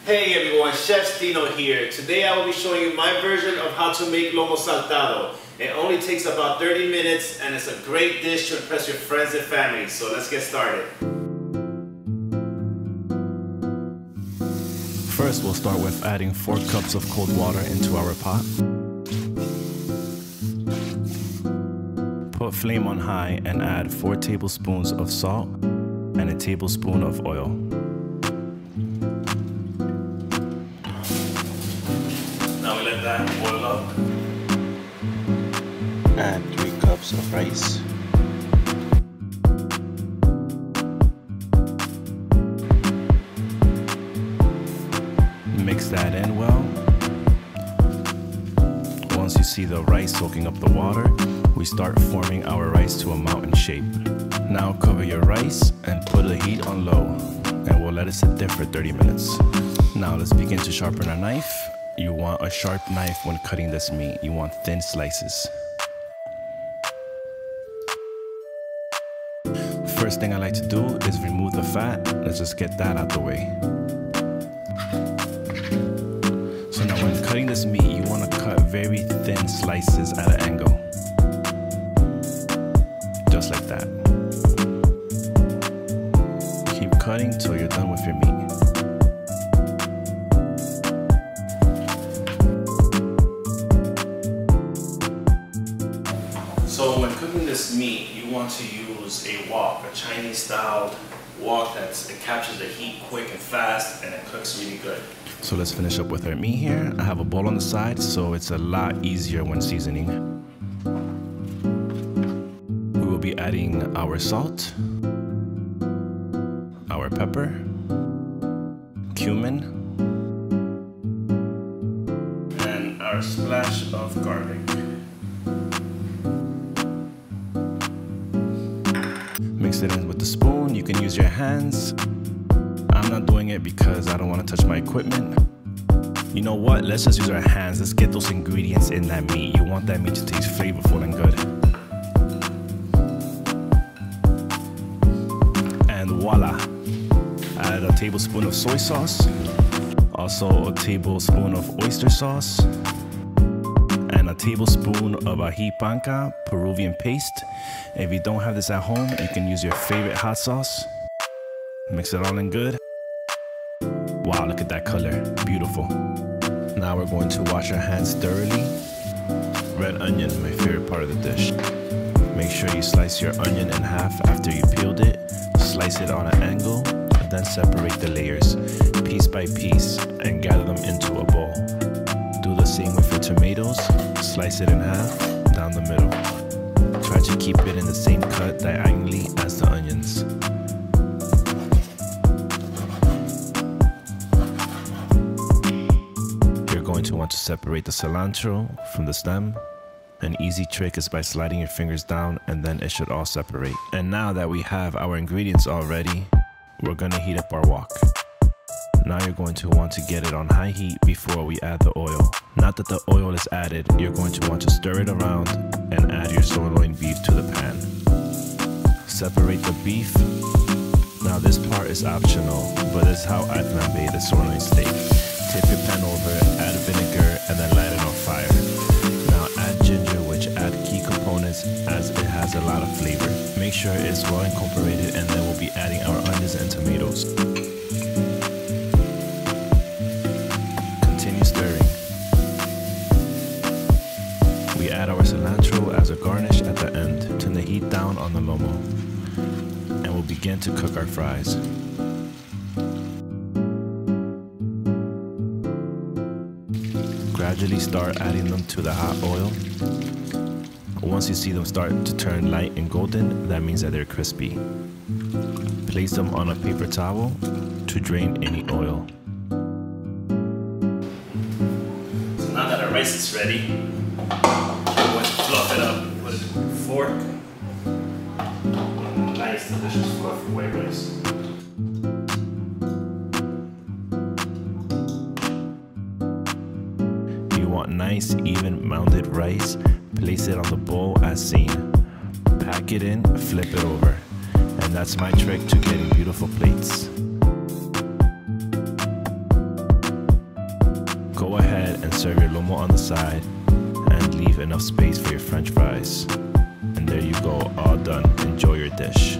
Hey everyone, Chef Dino here. Today I will be showing you my version of how to make Lomo Saltado. It only takes about 30 minutes and it's a great dish to impress your friends and family. So let's get started. First, we'll start with adding 4 cups of cold water into our pot. Put flame on high and add 4 tablespoons of salt and a tablespoon of oil. Now we let that boil up. Add 3 cups of rice. Mix that in well. Once you see the rice soaking up the water, we start forming our rice to a mountain shape. Now cover your rice and put the heat on low, and we'll let it sit there for 30 minutes. Now let's begin to sharpen our knife. You want a sharp knife when cutting this meat. You want thin slices. First thing I like to do is remove the fat. Let's just get that out the way. So now when cutting this meat, you want to cut very thin slices at an angle. Just like that. Keep cutting till you're done with your meat. So when cooking this meat, you want to use a wok, a Chinese style wok that captures the heat quick and fast and it cooks really good. So let's finish up with our meat here. I have a bowl on the side so it's a lot easier when seasoning. We will be adding our salt, our pepper, cumin, and our splash of garlic. Mix it in with the spoon. You can use your hands. I'm not doing it because I don't want to touch my equipment. You know what? Let's just use our hands. Let's get those ingredients in that meat. You want that meat to taste flavorful and good. And voila! Add a tablespoon of soy sauce. Also a tablespoon of oyster sauce. And a tablespoon of ají panca, Peruvian paste. If you don't have this at home, you can use your favorite hot sauce. Mix it all in good. Wow, look at that color, beautiful. Now we're going to wash our hands thoroughly. Red onion, my favorite part of the dish. Make sure you slice your onion in half after you peeled it. Slice it on an angle, and then separate the layers, piece by piece, and gather them into a bowl. Do the same with your tomatoes. Slice it in half, down the middle. Try to keep it in the same cut diagonally as the onions. You're going to want to separate the cilantro from the stem. An easy trick is by sliding your fingers down and then it should all separate. And now that we have our ingredients all ready, we're going to heat up our wok. Now you're going to want to get it on high heat before we add the oil. Not that the oil is added, you're going to want to stir it around and add your sirloin beef to the pan. Separate the beef. Now this part is optional, but this is how I flambe the sirloin steak. Tip your pan over, add vinegar, and then light it on fire. Now add ginger, which add key components as it has a lot of flavor. Make sure it's well incorporated, and then we'll be adding our onions and tomatoes. Stirring. We add our cilantro as a garnish at the end. Turn the heat down on the lomo and we'll begin to cook our fries. Gradually start adding them to the hot oil. Once you see them start to turn light and golden, that means that they're crispy. Place them on a paper towel to drain any oil. Now that our rice is ready, we're going to fluff it up with a fork. Nice, delicious fluffy white rice. You want nice, even mounded rice. Place it on the bowl as seen. Pack it in, flip it over. And that's my trick to getting beautiful plates. serve your lomo on the side and leave enough space for your french fries. And there you go, all done. Enjoy your dish.